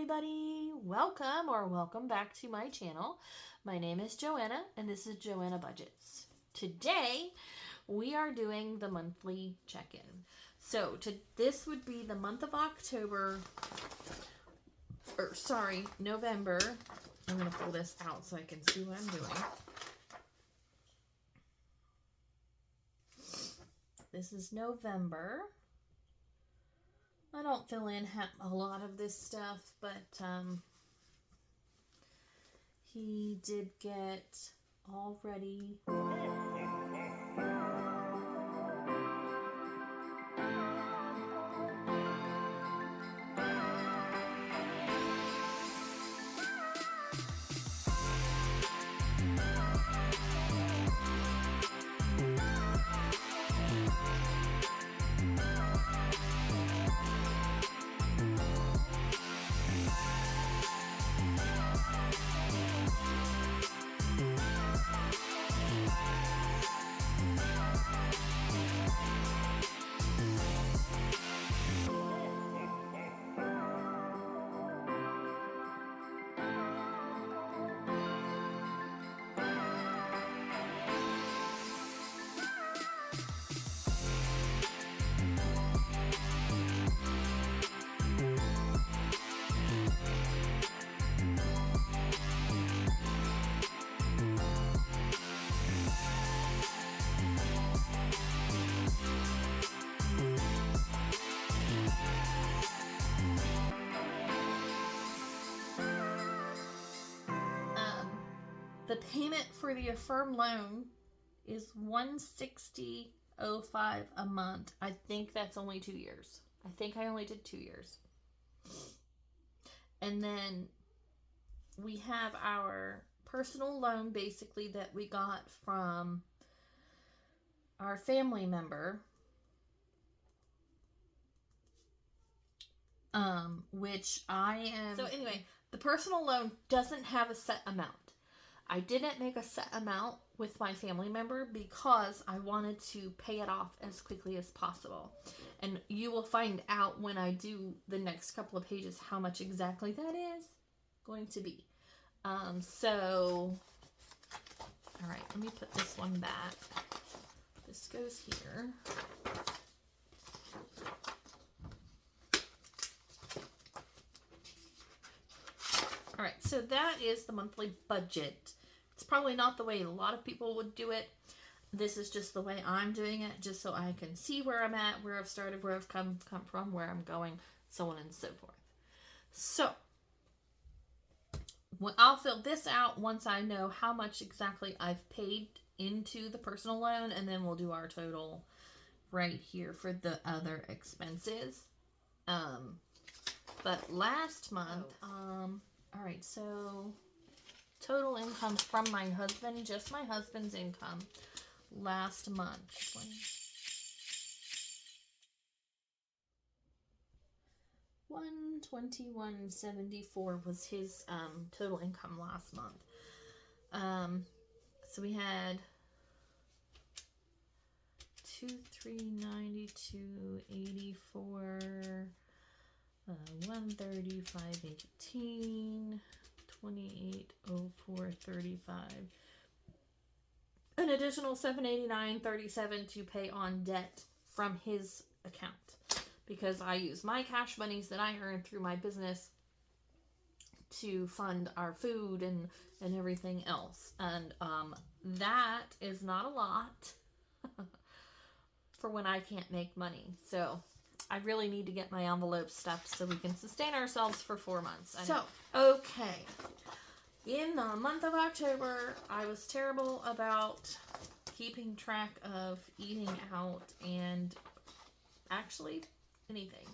everybody, welcome back to my channel. My name is Joanna and this is Joanna Budgets. Today we are doing the monthly check-in. So this would be the month of November. I'm going to pull this out so I can see what I'm doing. This is November. I don't fill in a lot of this stuff, but he did get already. The payment for the Affirm loan is $160.05 a month. I think that's only 2 years. I think I only did 2 years. And then we have our personal loan basically that we got from our family member, which I am. So anyway, the personal loan doesn't have a set amount. I didn't make a set amount with my family member because I wanted to pay it off as quickly as possible. And you will find out when I do the next couple of pages how much exactly that is going to be. All right, let me put this one back. This goes here. All right, so that is the monthly budget. It's probably not the way a lot of people would do it. This is just the way I'm doing it, just so I can see where I'm at, where I've started, where I've come from, where I'm going, so on and so forth. So, I'll fill this out once I know how much exactly I've paid into the personal loan, and then we'll do our total right here for the other expenses. But last month, all right, so total income from my husband, just my husband's income last month. $121.74 was his total income last month. So we had $2,392.84, $135.18, $28.04.35, an additional $789.37 to pay on debt from his account, because I use my cash monies that I earn through my business to fund our food and everything else. And that is not a lot for when I can't make money. So I really need to get my envelope stuffed so we can sustain ourselves for 4 months. So, okay. In the month of October, I was terrible about keeping track of eating out and actually anything.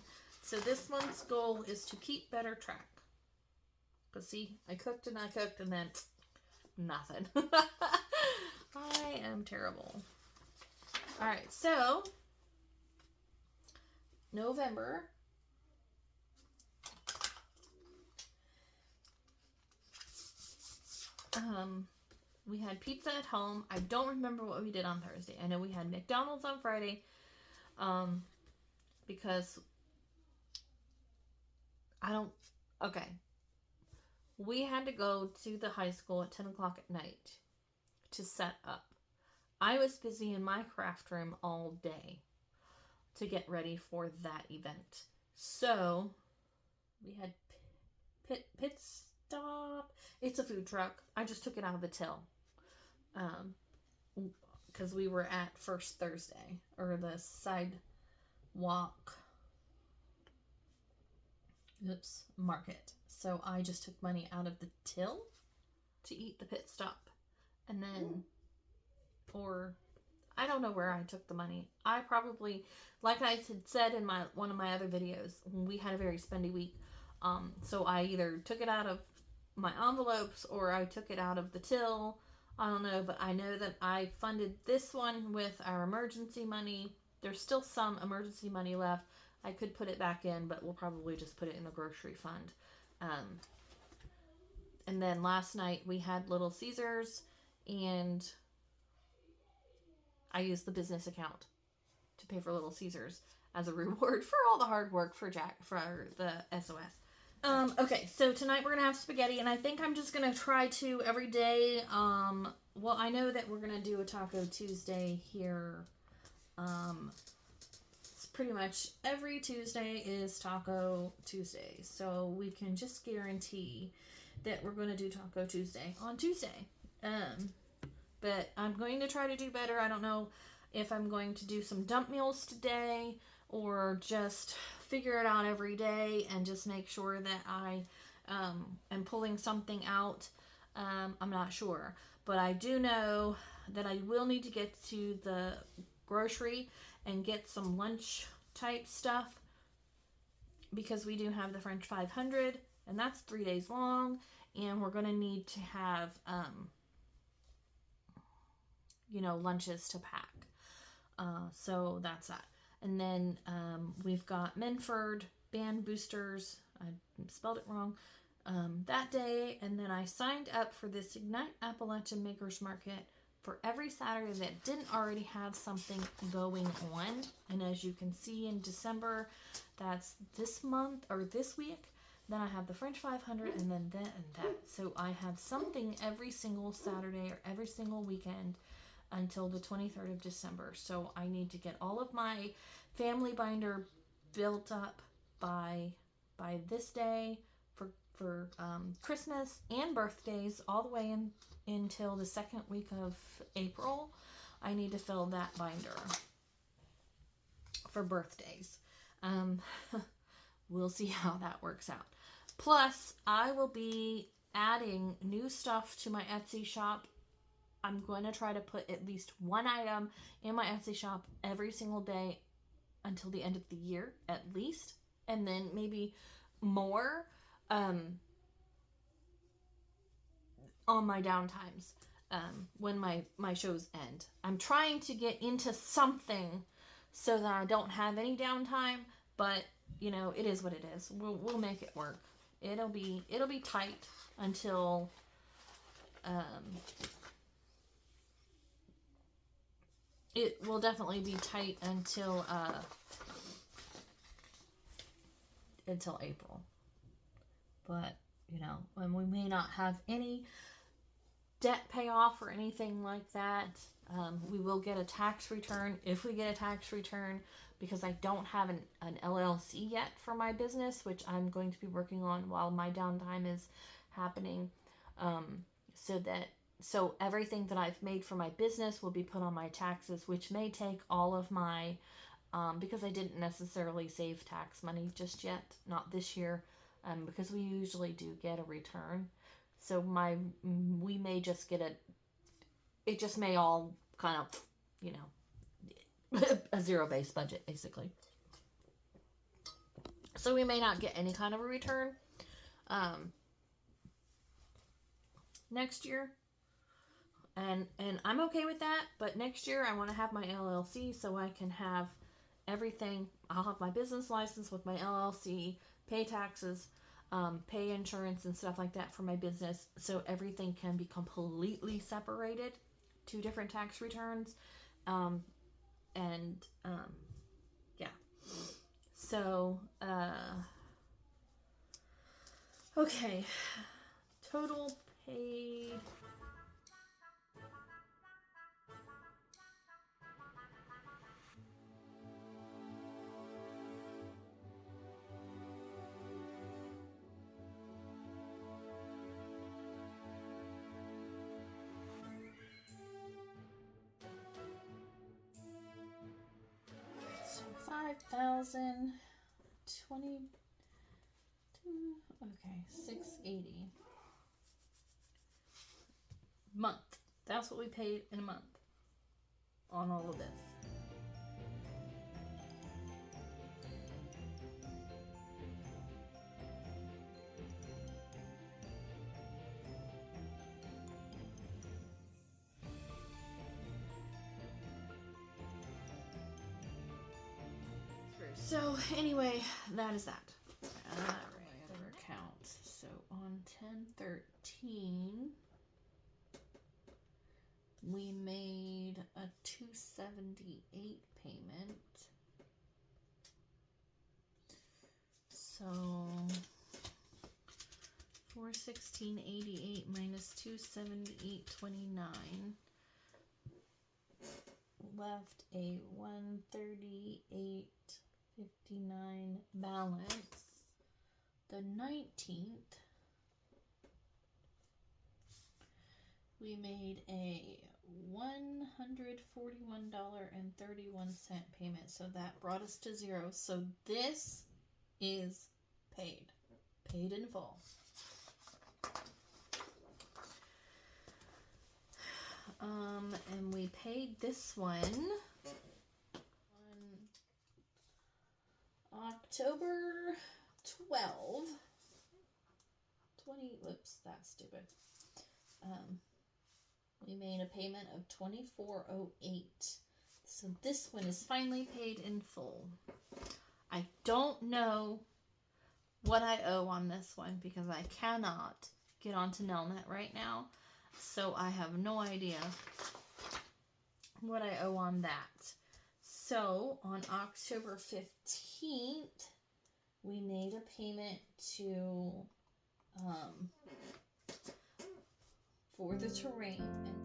So this month's goal is to keep better track. Because see, I cooked and then nothing. I am terrible. Alright, so November. We had pizza at home. I don't remember what we did on Thursday. I know we had McDonald's on Friday. Because Okay. We had to go to the high school at 10 o'clock at night to set up. I was busy in my craft room all day to get ready for that event. So we had pit stop. It's a food truck. I just took it out of the till. Because we were at First Thursday, or the sidewalk market. So I just took money out of the till to eat the pit stop. And then, or I don't know where I took the money. I probably, like I had said in one of my other videos, we had a very spendy week. So I either took it out of my envelopes or I took it out of the till. I don't know, but I know that I funded this one with our emergency money. There's still some emergency money left. I could put it back in, but we'll probably just put it in the grocery fund. And then last night we had Little Caesars, and I used the business account to pay for Little Caesars as a reward for all the hard work for the SOS. Okay, so tonight we're gonna have spaghetti, and I think I'm just gonna try to every day. Well, I know that we're gonna do a Taco Tuesday here. It's pretty much every Tuesday is Taco Tuesday, so we can just guarantee that we're gonna do Taco Tuesday on Tuesday. But I'm going to try to do better. I don't know if I'm going to do some dump meals today or just figure it out every day and just make sure that I am pulling something out. I'm not sure. But I do know that I will need to get to the grocery and get some lunch type stuff because we do have the French 500 and that's 3 days long, and we're going to need to have lunches to pack. So that's that. And then we've got Menford band boosters. I spelled it wrong that day. And then I signed up for this Ignite Appalachian Makers Market for every Saturday that didn't already have something going on. And as you can see in December, that's this month or this week. Then I have the French 500 and then that and that. So I have something every single Saturday or every single weekend until the 23rd of December. So I need to get all of my family binder built up by this day for Christmas and birthdays all the way until the second week of April. I need to fill that binder for birthdays. We'll see how that works out. Plus, I will be adding new stuff to my Etsy shop. I'm going to try to put at least one item in my Etsy shop every single day until the end of the year, at least. And then maybe more on my downtimes when my shows end. I'm trying to get into something so that I don't have any downtime, but it is what it is. We'll make it work. It'll be tight until it will definitely be tight until April. But when we may not have any debt payoff or anything like that. We will get a tax return if we get a tax return, because I don't have an LLC yet for my business, which I'm going to be working on while my downtime is happening. So everything that I've made for my business will be put on my taxes, which may take all of my, because I didn't necessarily save tax money just yet, not this year, because we usually do get a return. So we may just get it just may all kind of, a zero-based budget, basically. So we may not get any kind of a return next year. And I'm okay with that, but next year I want to have my LLC so I can have everything. I'll have my business license with my LLC, pay taxes, pay insurance and stuff like that for my business, so everything can be completely separated, 2 different tax returns, yeah. So Okay, total paid. So 5,022. Okay, 680. Month. That's what we paid in a month on all of this. So anyway, that is that. Other accounts. So on 10/13, we made a $278 payment. So $416.88 minus $278.29 left a $138.59 balance. The 19th, we made a $141.31 payment, so that brought us to zero. So this is paid in full. And we paid this one on October 12. Whoops, that's stupid. We made a payment of $24.08. So this one is finally paid in full. I don't know what I owe on this one because I cannot get onto Nelnet right now. So I have no idea what I owe on that. So on October 15th, we made a payment to for the terrain, and this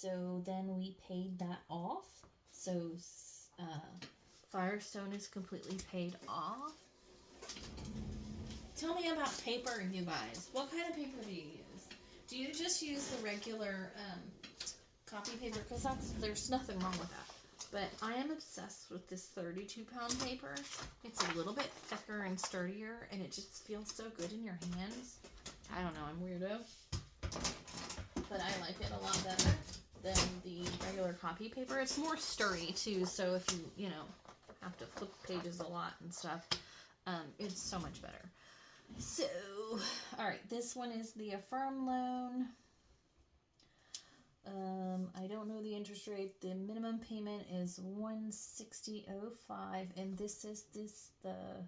So then we paid that off. So Firestone is completely paid off. Tell me about paper, you guys. What kind of paper do you use? Do you just use the regular copy paper? Because there's nothing wrong with that. But I am obsessed with this 32-pound paper. It's a little bit thicker and sturdier, and it just feels so good in your hands. I don't know, I'm weirdo. But I like it a lot better than the regular copy paper. It's more sturdy too, so if you have to flip pages a lot and stuff, it's so much better. So, alright, this one is the Affirm loan. I don't know the interest rate. The minimum payment is $160.05, and this is the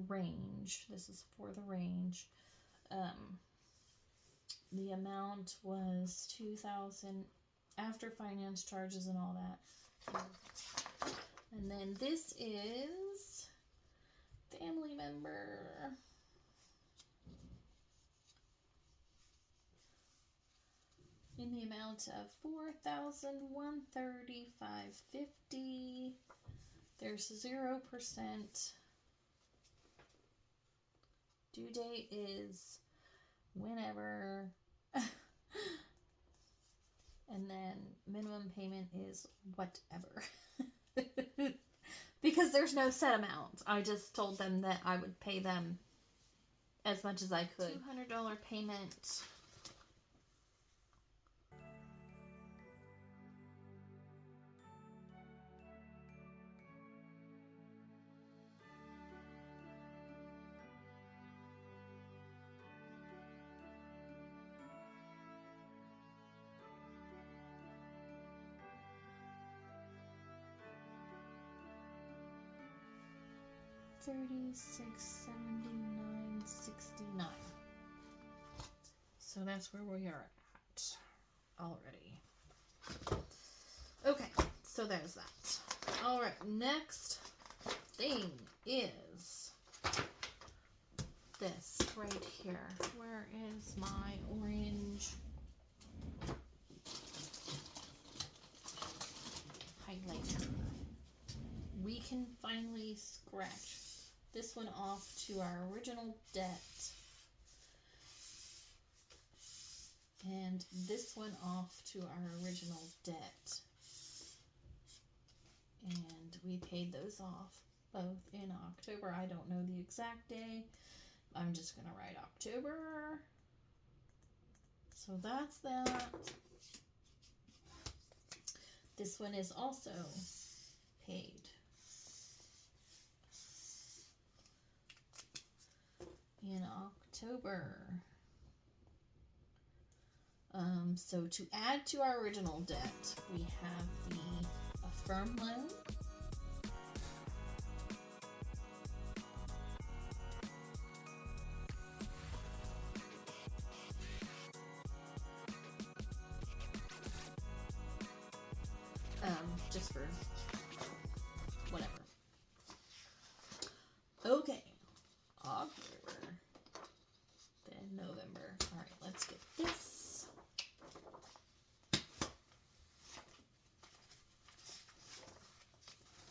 range. This is for the range. The amount was $2,000 after finance charges and all that. And then this is family member. in the amount of $4,135.50. There's 0%. Due date is whenever. And then minimum payment is whatever. Because there's no set amount. I just told them that I would pay them as much as I could. $200 payment. $36.79.69. So that's where we are at already. Okay, so there's that. All right, next thing is this right here. Where is my orange highlighter? We can finally scratch this one off to our original debt. And this one off to our original debt. And we paid those off both in October. I don't know the exact day. I'm just going to write October. So that's that. This one is also paid. In October. So to add to our original debt, we have the Affirm loan. Just for whatever. Okay. October. Then November. All right, let's get this.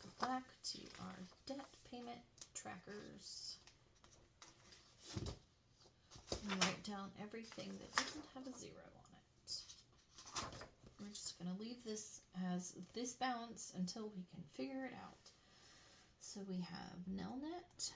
Go back to our debt payment trackers. And write down everything that doesn't have a 0 on it. We're just going to leave this as this balance until we can figure it out. So we have Nelnet.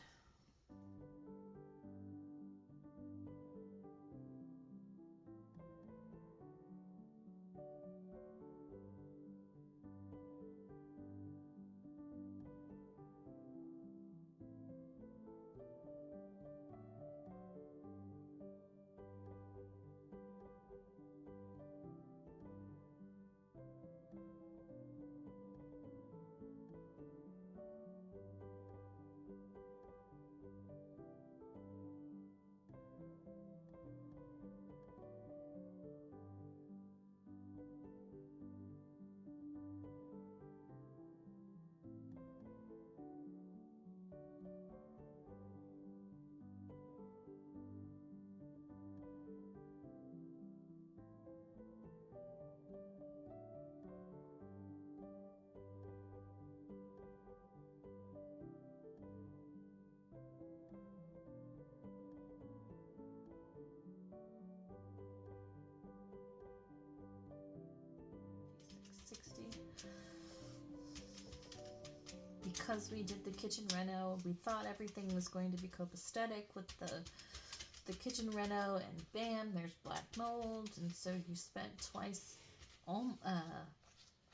Because we did the kitchen reno, we thought everything was going to be copacetic with the kitchen reno, and bam, there's black mold, and so you spent twice.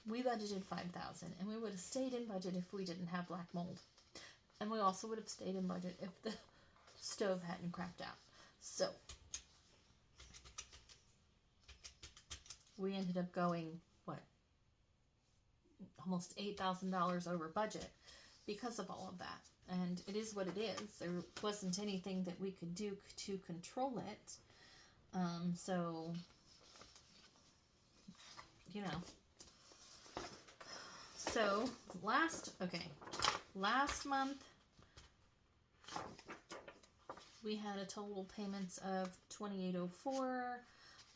We budgeted $5,000, and we would have stayed in budget if we didn't have black mold, and we also would have stayed in budget if the stove hadn't crapped out. So we ended up going almost $8,000 over budget because of all of that. And it is what it is. There wasn't anything that we could do to control it. So, you know. So, last month, we had a total payments of $2,804.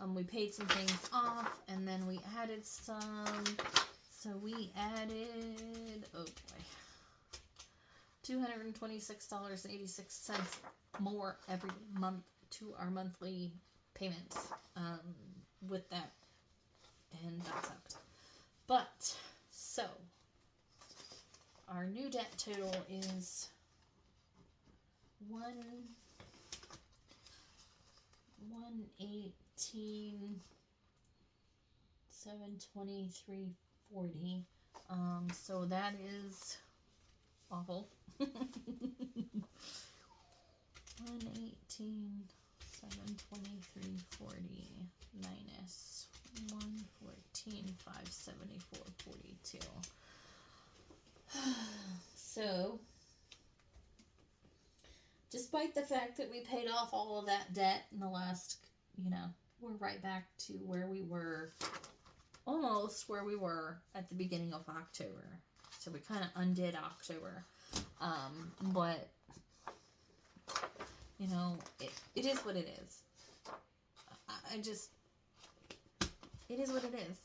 We paid some things off, and then we added some. So we added, oh boy, $226.86 more every month to our monthly payments with that, and that sucked. But, so, our new debt total is $118,723.40. So that is awful. 118,723.40 minus 114,574.42. So, despite the fact that we paid off all of that debt in the last, we're right back to where we were, almost where we were at the beginning of October. So we kind of undid October. But, it is what it is. It is what it is.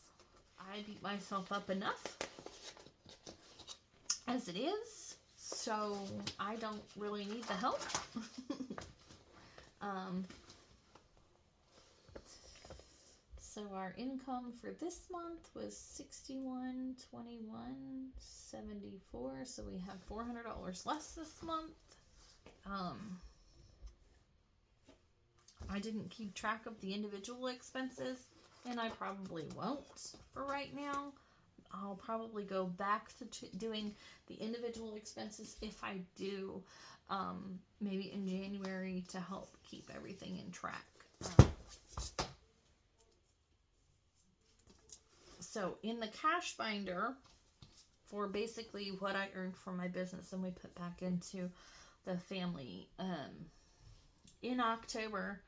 I beat myself up enough as it is, so I don't really need the help. So our income for this month was $61.21.74. So we have $400 less this month. I didn't keep track of the individual expenses, and I probably won't for right now. I'll probably go back to doing the individual expenses if I do, maybe in January, to help keep everything in track. So in the cash binder, for basically what I earned from my business and we put back into the family, in October,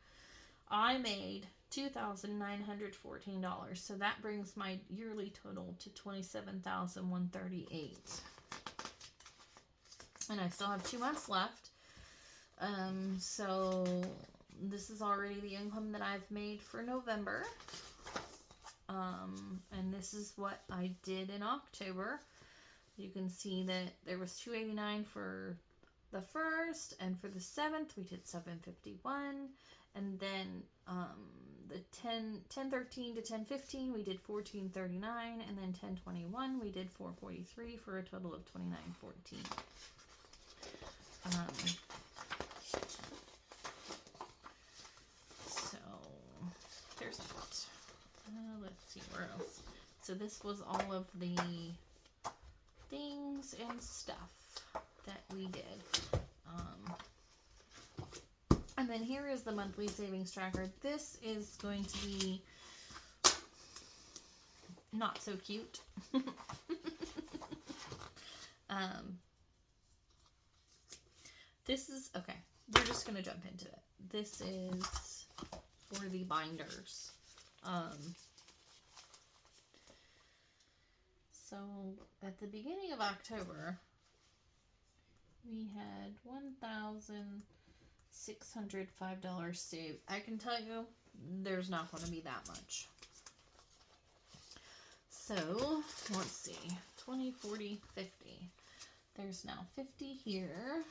I made $2,914. So that brings my yearly total to $27,138. And I still have 2 months left. So this is already the income that I've made for November. And this is what I did in October. You can see that there was $289 for the 1st, and for the 7th we did $751, and then the 10/13 to 10/15 we did $1439, and then 10/21 we did $443 for a total of $2914. So there's that. Let's see where else. So this was all of the things and stuff that we did. And then here is the monthly savings tracker. This is going to be not so cute. This is, okay, we're just going to jump into it. This is for the binders. So at the beginning of October, we had $1,605 saved. I can tell you, there's not going to be that much. So let's see, 20, 40, 50. There's now 50 here.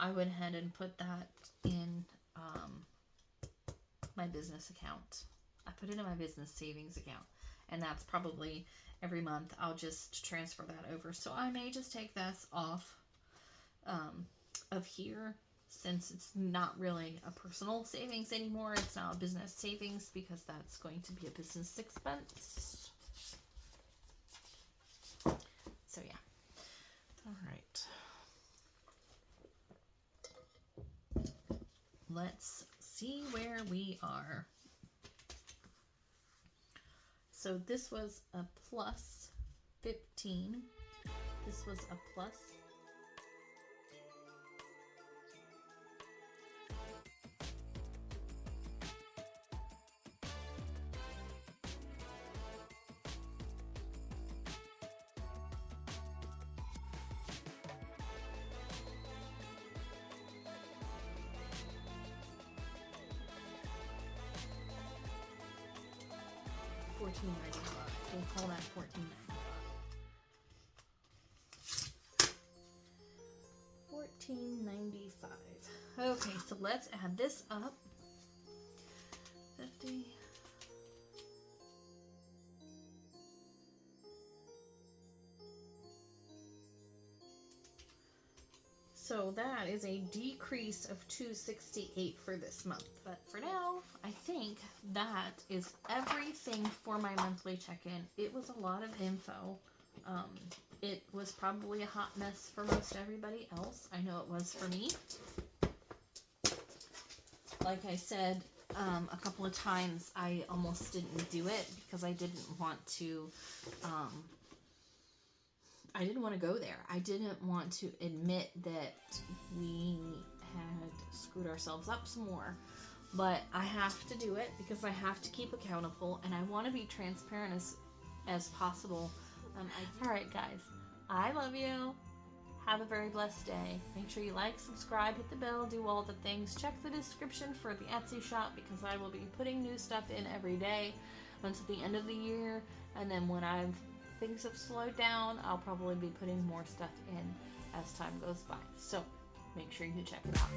I went ahead and put that in my business account. I put it in my business savings account. and that's probably every month. I'll just transfer that over. So I may just take this off of here, since it's not really a personal savings anymore. It's now a business savings, because that's going to be a business expense. So yeah. All right. Let's see where we are. So this was a plus 15. This was a plus 14.95. We'll call that 14.95. 14.95. Okay, so let's add this up. 50. So that is a decrease of $268 for this month. But for now, I think that is everything for my monthly check-in. It was a lot of info. It was probably a hot mess for most everybody else. I know it was for me. Like I said a couple of times, I almost didn't do it because I didn't want to... I didn't want to go there. I didn't want to admit that we had screwed ourselves up some more. But I have to do it because I have to keep accountable, and I want to be transparent as possible. Alright guys, I love you. Have a very blessed day. Make sure you like, subscribe, hit the bell, do all the things. Check the description for the Etsy shop, because I will be putting new stuff in every day until the end of the year. And then when things have slowed down, I'll probably be putting more stuff in as time goes by. So make sure you check it out.